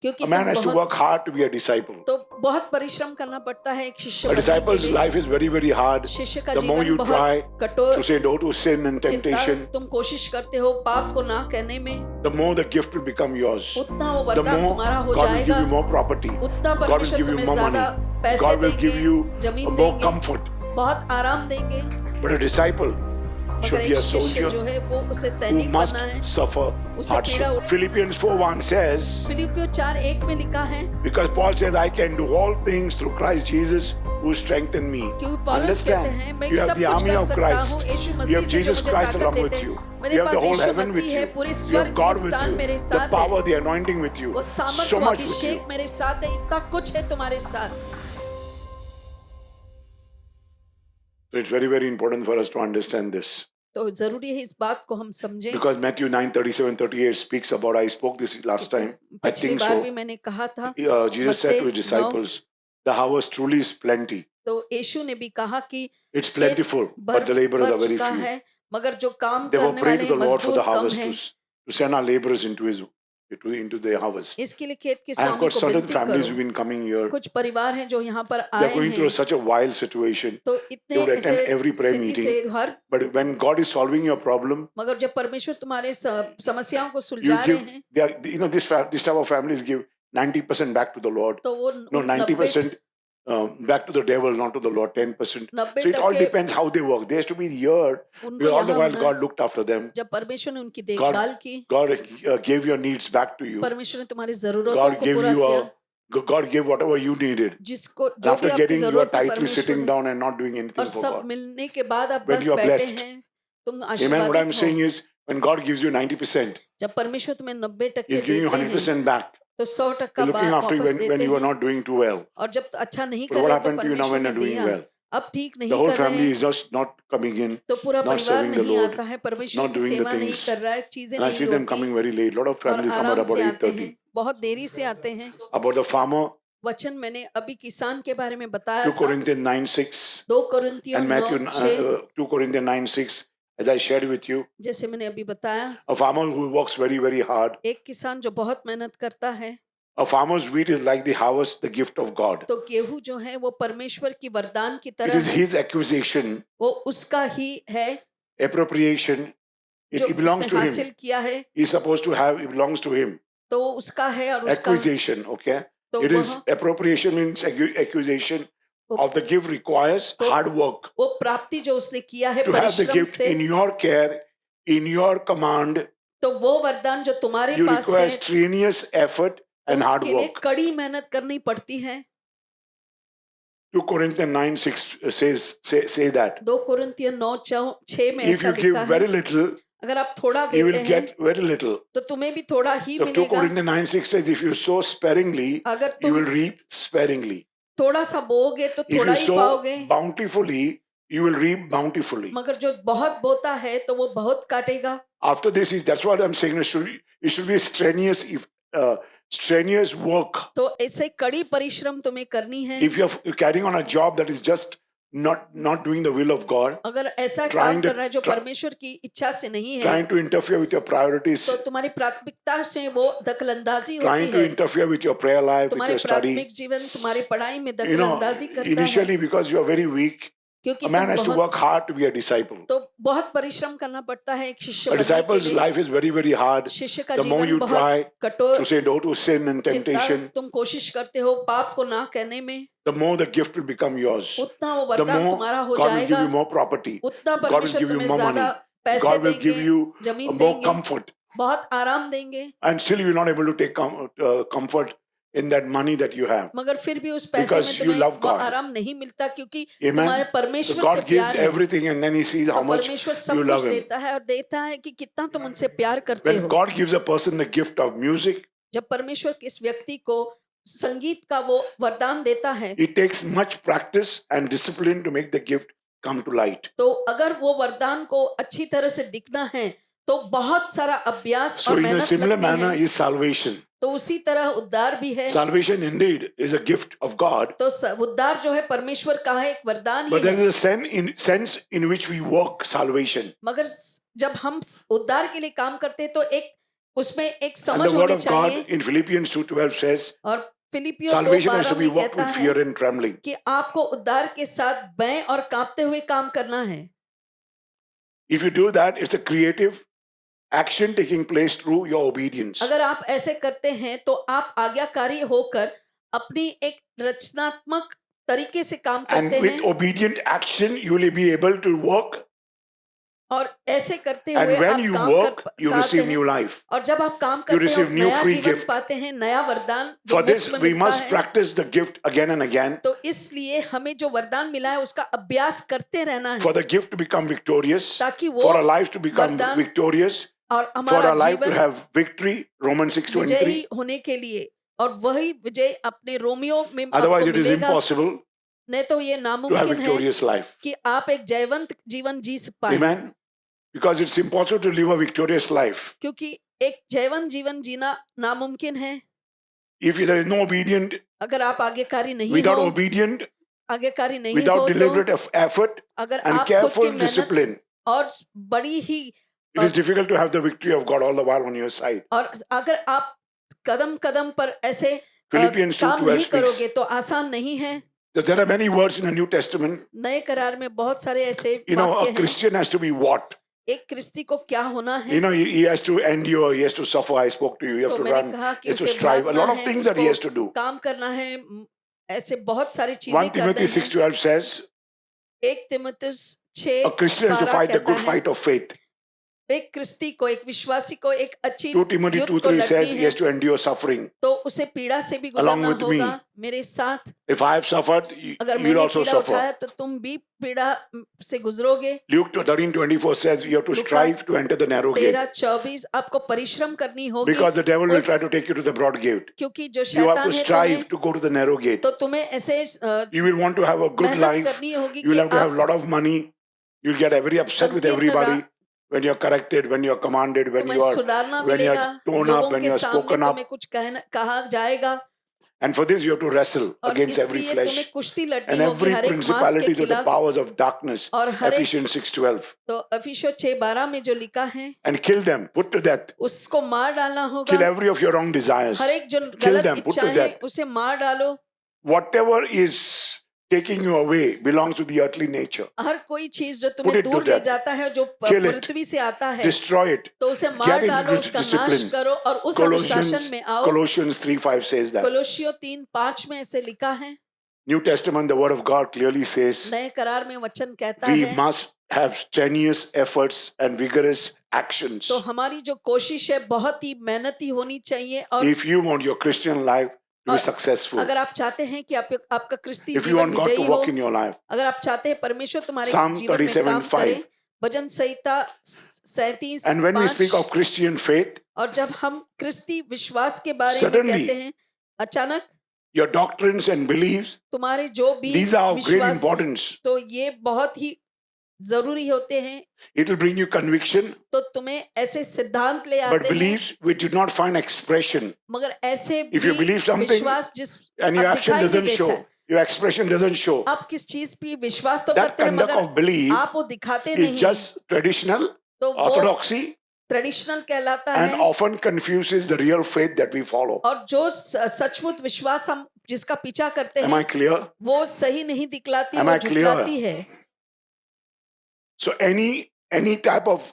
क्योंकि A man तुम has to बहुत work hard to be a disciple. तो बहुत परिश्रम करना पड़ता है एक शिष्य A बनने के disciple's लिए। life is very, very hard. शिष्य का The more जीवन you बहुत try कठोर to say no to sin and जितना temptation, तुम कोशिश करते हो पाप को ना कहने में, the more the gift will become yours. उतना वो The वरदान more तुम्हारा हो God will give जाएगा, you more property. उतना God will परमेश्वर give you तुम्हें more money. ज्यादा पैसे God will give देंगे, you जमीन more देंगे, comfort. बहुत आराम देंगे। But a disciple should मगर be एक a शिष्य जो soldier है वो उसे who सैनिक must बनना है, suffer उसे पीड़ा hardship. Philippians 4:1 says, फिलिपियों 4:1 में लिखा है, because Paul says, I can do all things through Christ Jesus who strengthened me. क्योंकि पौलुस कहते हैं मैं You have सब the कुछ army कर of सकता हूँ Christ. Yeshu You Masih have से जो Jesus मुझे Christ ताकत along देते with हैं। you. मेरे You have pass the whole Yeshu heaven with मसीह है, you. पूरे You have स्वर्ग God के with स्थान you. मेरे The साथ power, है, the anointing with you. वो सामर्थ So वो much with you. अभिषेक मेरे साथ है, इतना कुछ है तुम्हारे साथ। So it's very, very important for us to understand this. तो जरूरी है इस बात को हम समझें, Because Matthew 9:37-38 speaks about, I spoke this last time, I पिछली think बार भी so. मैंने कहा था, Jesus said to his मत्ती 9, disciples, the harvest truly is plenty. तो यीशु ने भी कहा कि It's खेत plentiful, भर but the laborers are भर very चुका few. है, मगर जो काम Therefore, करने pray वाले to the हैं Lord for मजदूर the कम harvest हैं। to send our laborers into the harvest. इसके लिए खेत के I have स्वामी got को certain विनती families करो। who've been coming here. कुछ परिवार हैं जो यहाँ पर They're आए going through हैं, such a wild situation. तो They इतने would attend ऐसे every prayer स्थिति से meeting. Her, But when God is solving your problem, मगर जब परमेश्वर तुम्हारे समस्याओं को you सुलझा रहे give, हैं, this type of families give 90% back to the Lord. तो वो No, 90% back to the devil, not to the Lord, 10%. 90 So it all टक्के depends how they work. They has to be here, उनको because all the यहाँ while होना। God looked after them. जब परमेश्वर ने उनकी देखभाल की, God gave your needs back to you. परमेश्वर ने तुम्हारी जरूरतों God को gave पूरा you किया, God gave whatever you needed. जिसको And जो भी after आपकी getting, you are जरूरत थी tightly परमेश्वर sitting ने, down and not doing और anything for सब God. मिलने के बाद आप When बस you are बैठे blessed. हैं, तुम Amen. What I'm आशीर्वादित saying हो। is, when God gives you 90%, जब परमेश्वर तुम्हें 90 टक्के He's giving you देते हैं 100% back. तो 100 टक्का He's looking after you वापस when देते you are हैं, not doing too well. और जब अच्छा नहीं But कर what रहे तो happened to you now परमेश्वर when ने you're doing दिया, well? अब ठीक The नहीं whole कर रहे family हैं is just not coming in, तो पूरा not परिवार serving the नहीं Lord, आता है, परमेश्वर not की doing the सेवा नहीं things. कर रहा है, चीजें And I नहीं see them होती, coming very late. A lot of और families come at आराम about से आते 8:30. हैं, बहुत देरी से आते हैं। About the farmer, वचन मैंने अभी किसान के बारे में बताया 2 था, Corinthians 9:6 2 कोरिन्थियों and Matthew 9:6, 2 Corinthians 9:6, as I shared with you. जैसे मैंने अभी बताया, A farmer who works very, very hard. एक किसान जो बहुत मेहनत करता है, A farmer's wheat is like the harvest, the gift of God. तो गेहूं जो है वो परमेश्वर की वरदान की It तरह is है, his acquisition, वो उसका ही है appropriation. जो It belongs उसने to हासिल him. किया है, He's supposed to have, it belongs to him. तो वो उसका है, और उसका Acquisition, okay? तो It is वह appropriation means acquisition वो- of the gift requires तो- hard work. वो प्राप्ति जो उसने किया है To have the परिश्रम gift से, in your care, in your command, तो वो वरदान जो तुम्हारे you पास है, require strenuous effort तो and hard उसके लिए work. कड़ी मेहनत करनी पड़ती है। 2 Corinthians 9:6 say that. 2 कोरिन्थियों 9:6 में If ऐसा you give लिखा very है, little, अगर आप थोड़ा you will देते हैं get very little. तो तुम्हें भी थोड़ा ही So 2 मिलेगा, Corinthians 9:6 says, if you sow sparingly, अगर you तुम will reap sparingly. थोड़ा सा बोओगे तो If थोड़ा you ही sow पाओगे, bountifully, you will reap bountifully. मगर जो बहुत बोता है तो वो बहुत काटेगा। After this is, that's what I'm saying. It should be strenuous, strenuous work. तो ऐसे कड़ी परिश्रम तुम्हें करनी है। If you're carrying on a job that is just not doing the will of God, अगर ऐसा Trying काम to- कर रहा है जो try- परमेश्वर की इच्छा से नहीं है, trying to interfere with your priorities, तो तुम्हारी प्राथमिकता से वो दखलंदाजी होती trying to है। interfere with your prayer life, with तुम्हारे your study. प्राथमिक जीवन तुम्हारी पढ़ाई में You know, दखलंदाजी करता है, initially because you are very weak, क्योंकि a man तुम has to बहुत, work hard to be a disciple. तो बहुत परिश्रम करना पड़ता है एक शिष्य A बनने के disciple's लिए। life is very, very hard. शिष्य का The more जीवन you बहुत try कठोर, to say no to sin and जितना temptation, तुम कोशिश करते हो पाप को ना कहने में, the more the gift will become yours. उतना वो The वरदान more तुम्हारा हो God will give जाएगा, you more property. उतना God will परमेश्वर give you तुम्हें more ज्यादा money. पैसे God will give देंगे, you जमीन more देंगे, comfort. बहुत आराम देंगे, And still you're not able to take comfort in that money that you have. मगर फिर भी उस पैसे Because में you तुम्हें love वो God. आराम नहीं मिलता, क्योंकि Amen. तुम्हारे So परमेश्वर से God gives प्यार है। everything and then He sees how तो much परमेश्वर you सब love कुछ Him. देता है और देता है कि कितना तुम उनसे प्यार करते When हो। God gives a person the gift of music, जब परमेश्वर किस व्यक्ति को संगीत का वो वरदान देता है, it takes much practice and discipline to make the gift come to light. तो अगर वो वरदान को अच्छी तरह से दिखना है तो बहुत सारा अभ्यास So और in a मेहनत similar लगती manner है। is salvation. तो उसी तरह उद्धार भी है। Salvation indeed is a gift of God, तो उद्धार जो है परमेश्वर का है, एक वरदान but ही there है। is a sense in which we work salvation. मगर जब हम उद्धार के लिए काम करते हैं तो एक उसमें एक And समझ the word होनी of God चाहिए। in Philippians 2:12 says, और फिलिपियो salvation has to 2:12 be में worked कहता with है fear and trembling. कि आपको उद्धार के साथ भय और कांपते हुए काम करना है। If you do that, it's a creative action taking place through your obedience. अगर आप ऐसे करते हैं तो आप आज्ञाकारी होकर अपनी एक रचनात्मक तरीके से काम And करते with हैं, obedient action, you will be able to work. और ऐसे करते And हुए when आप you काम work, कर you पाते receive हैं। new life. और जब आप काम You करते हैं receive और new नया free जीवन gift. पाते हैं, नया वरदान जो For this, मुफ्त में we मिलता must है। practice the gift again and again. तो इसलिए हमें जो वरदान मिला है उसका अभ्यास करते रहना For है, the gift to become victorious, ताकि वो for our life to become वरदान victorious, और for हमारा our life to जीवन have victory, Romans 6:23. विजयी होने के लिए, और वही विजय अपने रोमियो में Otherwise, आपको it is मिलेगा। impossible नहीं तो ये to have नामुमकिन है victorious life. कि आप एक जयवंत जीवन जी पाए, Amen. Because it's impossible to live a victorious life क्योंकि एक जयवंत जीवन जीना नामुमकिन है if there is no obedient, अगर आप आज्ञाकारी नहीं without हो, obedient, आज्ञाकारी नहीं without हो तो, deliberate effort अगर and आप खुद की careful मेहनत discipline. और बड़ी ही It is difficult to have the victory of God all the while on your side. और अगर आप कदम कदम पर ऐसे Philippians काम 2:12 नहीं speaks. करोगे तो आसान नहीं है। There are many words in the New Testament. नए करार में बहुत सारे ऐसे You know, वाक्य a हैं। Christian has to be what? एक क्रिस्ती को क्या होना है? You know, he has to endure, he has to suffer. I spoke to you. You have तो to मैंने run, कहा he कि has to उसे strive. A भागना lot of है, things that he has to उसको do. काम करना है, ऐसे बहुत सारी चीजें 1 करने Timothy हैं। 6:12 says, 1 तिमुथियुस a Christian has to 6:12 fight the कहता good है, fight of faith. एक क्रिस्ती को, एक विश्वासी को एक अच्छी 2 Timothy युद्ध को 2:3 says लड़नी he है, has to endure suffering. तो उसे पीड़ा से भी Along गुजरना with me. होगा मेरे साथ। If I have suffered, अगर you will मैंने also पीड़ा suffer. उठाया तो तुम भी पीड़ा से गुजरोगे। Luke 13:24 says you have to Luka strive to enter the narrow gate 13:24 आपको परिश्रम करनी होगी, because the devil will उस- try to take you to the broad gate. क्योंकि जो You have शैतान to है strive to go to the narrow gate. तो तुम्हें ऐसे You will want to have a good मेहनत life. करनी होगी You will कि have to have a आप lot of money. You'll get very upset with संकीर्ण everybody when you're corrected, when you're commanded, when तुम्हें you are सुधारना when you मिलेगा, are torn लोगों up, when के you are सामने spoken up. तुम्हें कुछ कहा जाएगा, And for this you have to wrestle और against every इसलिए flesh तुम्हें कुश्ती लड़नी and होगी every हर एक मांस के principality to the खिलाफ। powers of darkness. और हर एक Ephesians 6:12. तो अफिसो 6:12 में जो लिखा है And kill them, put to death. उसको मार डालना Kill होगा। every of your wrong desires. हर एक जो Kill गलत them, put to इच्छाएं हैं death. उसे मार डालो। Whatever is taking you away belongs to the earthly nature. हर कोई चीज जो Put तुम्हें it to दूर ले death. जाता है, जो Kill it. पृथ्वी से आता है, Destroy it. तो उसे Get मार into डालो, उसका नाश discipline. करो और उस अनुशासन में आओ। Colossians 3:5 says that. कोलोसियो 3:5 में ऐसे लिखा है। New Testament, the word of God clearly says नए करार में वचन कहता we है must have strenuous efforts and vigorous actions. तो हमारी जो कोशिश है बहुत ही मेहनती होनी चाहिए, और If you want your Christian life to be और successful, अगर आप चाहते हैं कि आपका क्रिस्ती if you जीवन want God विजयी to हो, work in your life, अगर आप चाहते हैं परमेश्वर तुम्हारे Psalm जीवन में 37:5. काम करे, भजन संहिता 37:5। and when we speak of Christian faith, और जब हम क्रिस्ती विश्वास के बारे में Suddenly, कहते हैं, अचानक your doctrines and beliefs, तुम्हारे जो भी these are of great विश्वास, importance. तो ये बहुत ही जरूरी होते हैं। It will bring you conviction, तो तुम्हें ऐसे सिद्धांत ले but आते हैं, beliefs which do not find expression, मगर ऐसे If you भी believe something विश्वास जिस and your आप action दिखाई नहीं doesn't देता show, है, your expression doesn't show, आप किस चीज पे विश्वास तो that करते हैं conduct मगर of belief आप वो दिखाते is नहीं, just traditional, तो वो orthodoxy, ट्रेडिशनल कहलाता and है। often confuses the real faith that we follow. और जो सचमुच विश्वास हम जिसका पीछा करते Am I हैं clear? वो सही नहीं दिखलाती, Am वो I clear? झुकलाती है। So any type of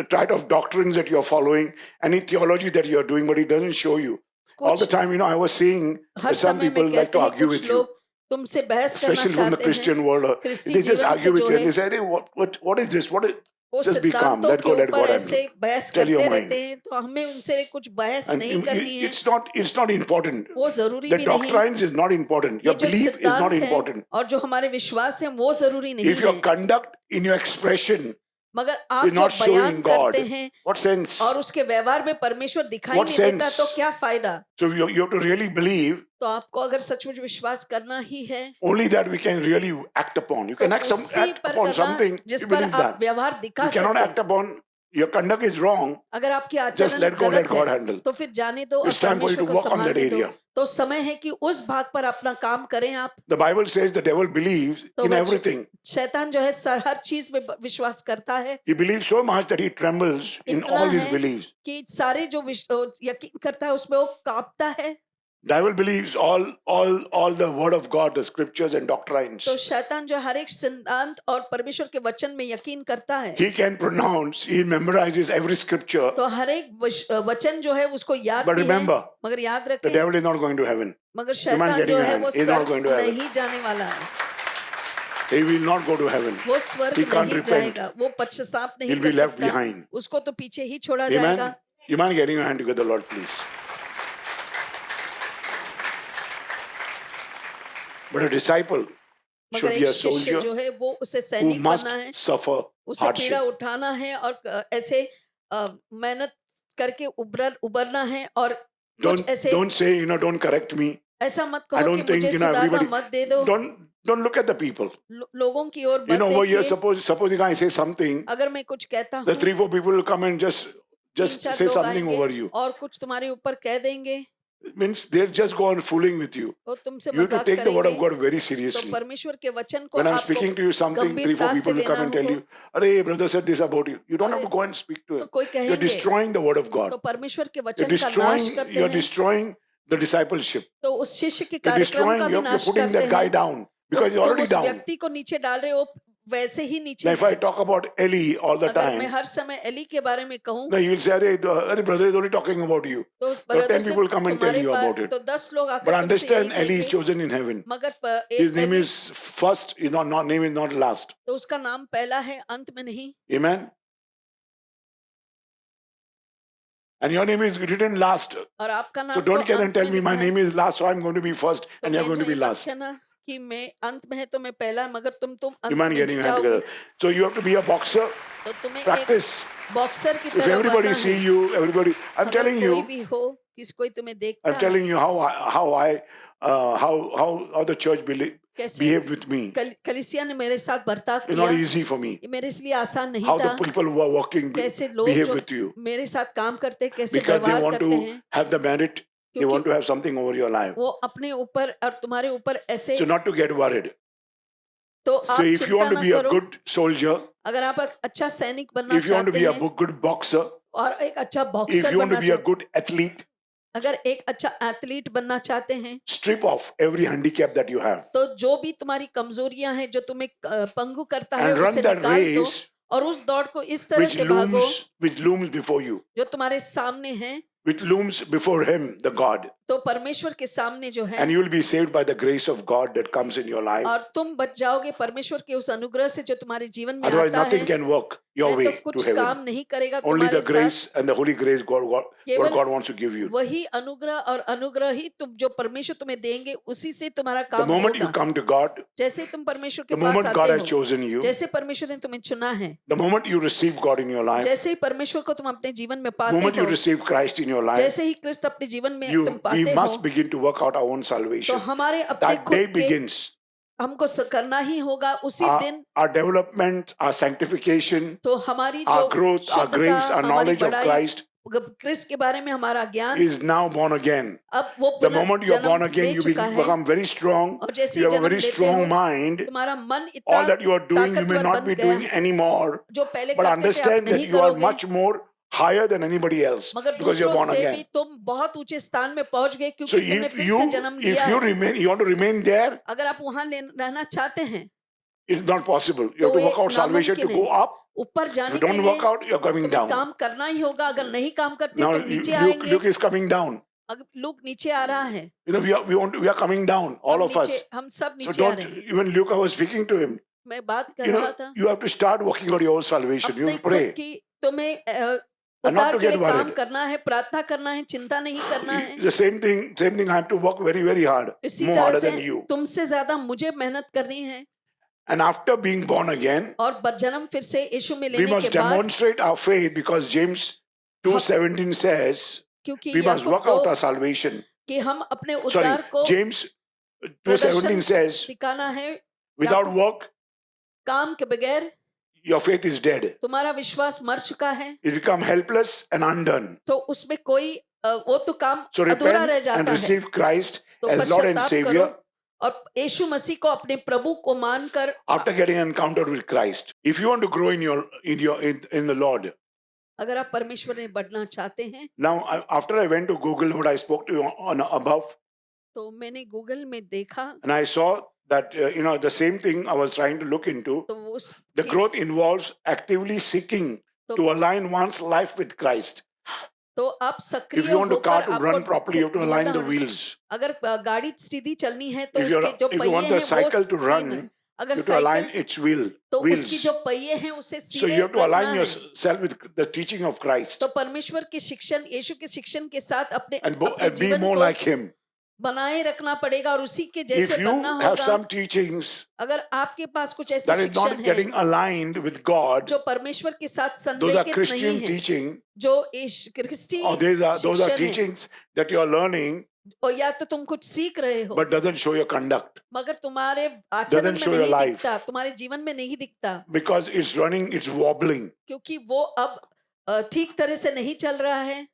type of doctrines that you're following, any theology that you're doing, but it doesn't show you. All the कुछ time, I was seeing her some समय people में like कहते to हैं, argue कुछ with you, लोग तुमसे बहस करना especially from the चाहते हैं, Christian world. क्रिस्ती They just जीवन से argue with जो you and है they say, hey, what is this? What is वो just be calm, सिद्धांतों let के go, let ऊपर God ऐसे handle. बहस Tell your करते mind. रहते हैं, तो हमें उनसे कुछ बहस And नहीं करनी है, it's not important. वो जरूरी The भी नहीं। doctrines is not important. ये Your जो belief is not सिद्धांत है important. और जो हमारे विश्वास है वो जरूरी नहीं If your है, conduct in your expression मगर आप is जो not showing बयान God, करते हैं what sense? और उसके व्यवहार में परमेश्वर दिखाई What नहीं देता, sense? तो क्या फायदा। So you have to really believe तो आपको अगर सचमुच विश्वास करना ही है only that we can really act upon. You तो can act उसी upon पर करना something. जिस You पर believe आप that. व्यवहार दिखा You cannot सकते act हैं। upon your conduct is wrong, अगर आपकी just आचरण let go, let गलत God है handle. तो फिर जाने दो और It's time for you परमेश्वर to को work on that संभालने दो। area. तो समय है कि उस भाग पर अपना काम करें आप। The Bible says the devil believes तो in वचन- everything. शैतान जो है हर चीज में विश्वास करता है He believes so much that he trembles in इतना all his है beliefs. कि सारे जो यकीन करता है उसमें वो कांपता है। Devil believes all the word of God, the scriptures and doctrines. तो शैतान जो हर एक सिद्धांत और परमेश्वर के वचन में यकीन करता है। He can pronounce, he memorizes every scripture, तो हर एक वचन जो है उसको याद but भी है, remember, मगर याद the रखें devil is not going to heaven. मगर You mind शैतान getting जो your है hand? वो He's not going स्वर्ग to heaven. नहीं जाने वाला है। He will not go to heaven. वो स्वर्ग He can't नहीं repent. जाएगा, वो पश्चाताप नहीं He'll be कर left सकता, behind. उसको तो पीछे ही छोड़ा Amen. जाएगा। You mind getting your hand together, Lord, please? But a disciple मगर should एक be a शिष्य soldier जो है वो उसे who सैनिक must बनना है, suffer उसे पीड़ा hardship. उठाना है और ऐसे मेहनत करके उबरना है और कुछ ऐसे Don't say, don't correct me. ऐसा मत I कहो कि don't think, मुझे सुधारना everybody. मत दे दो। Don't look at the people. लोगों की ओर मत Over here, देखिए। supposing I say something, अगर मैं कुछ कहता the हूँ 3-4 people will come and just 3-4 say लोग something आएंगे over you. और कुछ तुम्हारे ऊपर कह देंगे, It means they'll just go on fooling with you. वो तुमसे You have to मजाक take the word of करेंगे। God very तो seriously. परमेश्वर के वचन को When I'm आपको speaking to you something, 3-4 गंभीरता से people will come लेना and tell होगा। you, "Arey, brother said this about you." You don't have अरे, to go and speak to तो him. कोई You're कहेंगे destroying the word of तो God. परमेश्वर के You're वचन का नाश करते you're हैं, destroying the discipleship. तो उस शिष्य के You're कार्यक्रम destroying, का भी you're नाश putting करते that guy हैं। down because he's तुम already उस down. व्यक्ति को नीचे डाल रहे हो, वैसे ही नीचे Now, if I है। talk about Eli all the अगर मैं time, हर समय एली के बारे में कहूँ no, you will say, "Arey, brother is only talking about you." तो So ब्रदर 10 सिर्फ people come and tell तुम्हारे you पास about it. तो 10 लोग But आकर तुमसे यही understand, Eli is कहेंगे, chosen in heaven. मगर His name Eli is first, name is not last. तो उसका नाम पहला है, अंत में नहीं। Amen. And your name is written last. और आपका नाम So तो don't come and अंत tell में me my लिखा है। name is last, so I'm going to be first तो and you're going to be मुझे मत last. कहना कि मैं अंत में है तो मैं पहला, मगर तुम You अंत mind में getting ही your hand जाओगे। together? So you have to be a boxer. तो तुम्हें एक Practice. बॉक्सर की If तरह everybody बनना see है। you, everybody. I'm अगर telling कोई you. भी हो, कोई तुम्हें देखता I'm है, telling you how the church कैसे behaved with me. कलीसिया ने मेरे साथ बर्ताव It's किया, not easy for me. ये मेरे लिए आसान नहीं How था। the people who are working कैसे लोग behave जो with you. मेरे साथ काम करते हैं, कैसे Because they व्यवहार want करते to हैं, have the merit. They want to have something over your life. वो अपने ऊपर और तुम्हारे ऊपर ऐसे। So not to get worried. तो So आप if you चिंता want to ना be a करो। good soldier, अगर आप एक अच्छा सैनिक बनना if you want to चाहते be a हैं good boxer, और एक अच्छा if बॉक्सर you want बनना to be a चाहते good athlete, अगर एक अच्छा एथलीट बनना चाहते हैं strip off every handicap that you have तो जो भी तुम्हारी कमजोरियां हैं, जो तुम्हें पंगु करता है, and run उसे that निकाल दो race और उस दौड़ को इस तरह से भागो which looms before you, जो तुम्हारे सामने है, which looms before him, the God. तो परमेश्वर के सामने जो है, And you will be saved by the grace of God that comes in your life. और तुम बच जाओगे परमेश्वर के उस अनुग्रह से जो तुम्हारे जीवन में Otherwise, आता nothing है। can work your नहीं way तो to कुछ heaven. काम नहीं करेगा Only तुम्हारे the grace साथ। and the holy grace what केवल God wants to give you. वही अनुग्रह और अनुग्रह ही तुम जो परमेश्वर तुम्हें देंगे, उसी से तुम्हारा The काम moment you होगा। come to God, जैसे तुम परमेश्वर के the पास moment God आते has हो, chosen you, जैसे परमेश्वर ने तुम्हें चुना है, the moment you receive God in your life, जैसे ही परमेश्वर को तुम अपने जीवन में the पाते moment you हो, receive Christ in your life, जैसे ही क्रिस्त अपने जीवन में तुम we पाते must हो, begin to work out our own तो salvation. हमारे अपने That day खुद के begins. हमको करना ही होगा उसी दिन। Our development, our sanctification, तो हमारी our जो growth, our शुद्धता, grace, our हमारी knowledge of बड़ाई, Christ क्रिस्त के बारे में हमारा ज्ञान is now born again. अब वो The moment you are born जन्म again, ले you चुका है, become very strong. और जैसे You ही have a जन्म very लेते strong हो, mind. तुम्हारा मन इतना All that you are doing, you may ताकतवर not बन be गया doing है, anymore. जो पहले But करते थे आप understand that नहीं you are करोगे, much more higher than anybody else मगर because you are दूसरों born से भी again. तुम बहुत ऊंचे स्थान में पहुंच गए So क्योंकि तुमने if फिर से जन्म लिया है। you want to remain there, अगर आप वहां रहना चाहते हैं it's not possible. You तो have to ये work out salvation to नामुमकिन go है। up. ऊपर If जाने you के don't लिए work out, you're coming तुम्हें down. काम करना ही होगा, अगर नहीं काम करते Now तुम नीचे आएंगे। Luke is coming down. अगर लूक नीचे आ रहा है, We are coming down, all हम of नीचे, us. हम सब So नीचे आ don't, रहे हैं। even Luke, I was speaking to him. मैं बात कर रहा था, You have to start working on your own salvation. You अपने will खुद pray. की तुम्हें And not उद्धार to के get लिए काम worried. करना है, प्रार्थना करना है, चिंता नहीं करना है। The same thing I have to work very, very hard. इसी More तरह harder से than you. तुमसे ज्यादा मुझे मेहनत करनी है। And after being born again, और जन्म फिर से यीशु में we लेने must के बाद, demonstrate our faith because James 2:17 says क्योंकि we must Yakub work out 2 our salvation. कि हम अपने Sorry, उद्धार को James प्रदर्शन 2:17 says दिखाना है। without याकूब work काम के बगैर your faith is dead. तुम्हारा विश्वास मर चुका है, It become helpless and undone. तो उसमें कोई वो तो काम So अधूरा repent रह and जाता है। receive Christ तो as Lord and पश्चाताप Savior करो और यीशु मसीह को अपने प्रभु को मानकर after getting an encounter with Christ. If you want to grow in the Lord. अगर आप परमेश्वर में बढ़ना चाहते हैं, Now, after I went to Google what I spoke to you on above, तो मैंने गूगल में देखा, and I saw that the same thing I was trying to look into. तो उस The growth involves actively seeking तो, to align one's life with Christ. तो आप If सक्रिय you want a car होकर to आपको run properly, you have to align the ढूंढना- wheels. अगर गाड़ी सीधी चलनी है तो If you're- उसके जो if you पहिए want the हैं वो cycle to run, सीन है। You अगर have to align cycle its तो wheels. उसकी जो पहिए हैं उसे So सीधे you have to रखना align है। yourself with the teaching of Christ तो परमेश्वर के शिक्षण, यीशु के शिक्षण के साथ अपने and अपने be जीवन more को like Him. बनाए रखना पड़ेगा और उसी के If जैसे you बनना have होगा। some teachings अगर आपके पास कुछ ऐसे that is शिक्षण not है getting aligned with God, जो परमेश्वर के साथ those are संरेखित नहीं Christian है, teaching, जो क्रिस्टी or those are शिक्षण है, teachings that you are learning, और या तो तुम कुछ सीख रहे हो but doesn't show your conduct मगर तुम्हारे आचरण doesn't में show your नहीं life. दिखता, तुम्हारे जीवन में नहीं दिखता, because it's running, it's wobbling. क्योंकि वो अब ठीक तरह से नहीं चल रहा है।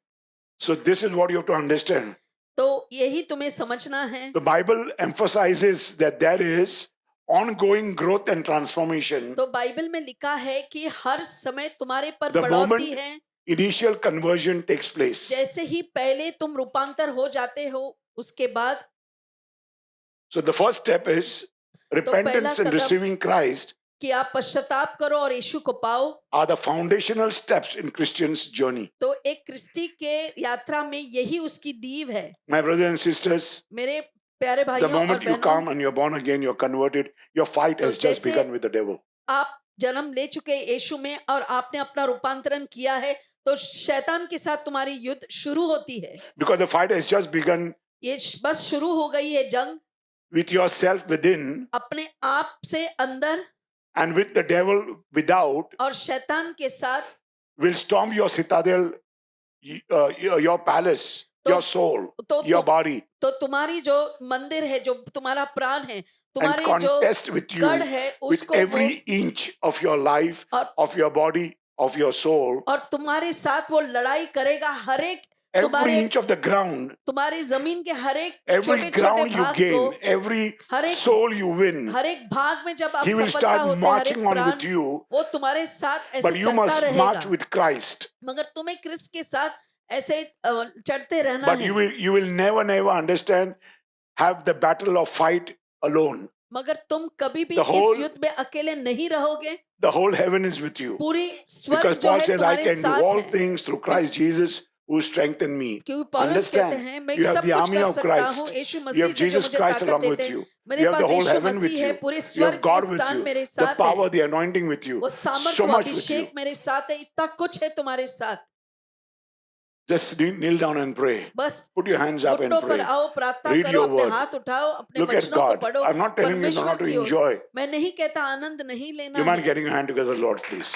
So this is what you have to understand. तो यही तुम्हें समझना है। The Bible emphasizes that there is ongoing growth and transformation. तो बाइबल में लिखा है कि हर समय तुम्हारे पर The बढ़ोतरी moment है। initial conversion takes place. जैसे ही पहले तुम रूपांतर हो जाते हो, उसके बाद So the first step is repentance and Kadam- receiving Christ कि आप पश्चाताप करो और यीशु को पाओ, are the foundational steps in Christian's journey. तो एक क्रिस्टी के यात्रा में यही उसकी नींव है। My brothers and sisters, मेरे प्यारे the भाइयों और moment you बहनों, come and you're born again, you're converted, your fight तो has just जैसे- begun with the devil. आप जन्म ले चुके हैं यीशु में और आपने अपना रूपांतरण किया है, तो शैतान के साथ तुम्हारी युद्ध शुरू होती है। Because the fight has just begun ये बस शुरू हो गई है जंग, with yourself within अपने आप से अंदर and with the devil without, और शैतान के साथ। will storm your citadel, your palace, तो- your soul, तो your body, तो तुम्हारी जो मंदिर है, जो तुम्हारा प्राण है, and तुम्हारे जो contest with you गढ़ है, with उसको every inch of your life, और- of your body, of your soul, और तुम्हारे साथ वो लड़ाई करेगा। हर एक every तुम्हारे inch of the ground, तुम्हारी जमीन के हर एक every छोटे छोटे ground you भाग gain, को, every हर एक- soul you win, हर एक भाग में जब आप He will सफलता start होते हैं, हर एक marching on प्राण with you, वो तुम्हारे साथ ऐसे but you चलता must march रहेगा। with Christ. मगर तुम्हें क्रिस्त के साथ ऐसे चढ़ते रहना But है। you will never understand, have the battle of fight alone. मगर तुम कभी भी The whole- इस युद्ध में अकेले नहीं रहोगे। The whole heaven is with you. पूरी स्वर्ग Because जो Paul है says, I तुम्हारे can do साथ all है। things through Christ Jesus who strengthened me. क्योंकि पौलुस कहते हैं, मैं You have सब the कुछ army कर of सकता Christ. हूँ यीशु You मसीह have से जो Jesus मुझे Christ ताकत along with देते हैं। you. मेरे You have the pass whole Yeshu heaven with मसीह है, you. पूरे You have स्वर्ग God के with स्थान you. मेरे The साथ power, है। the anointing with you. वो So सामर्थ्य much with you. अभिषेक मेरे साथ है, इतना कुछ है तुम्हारे साथ। Just kneel down and pray. बस Put your hands up and घुटनों पर pray. आओ, प्रार्थना Read करो, your अपने word. हाथ उठाओ, अपने Look at वचनों को God. पढ़ो। I'm not telling you परमेश्वर not to की ओर। enjoy. मैं नहीं कहता आनंद नहीं लेना You mind है। getting your hand together, Lord, please.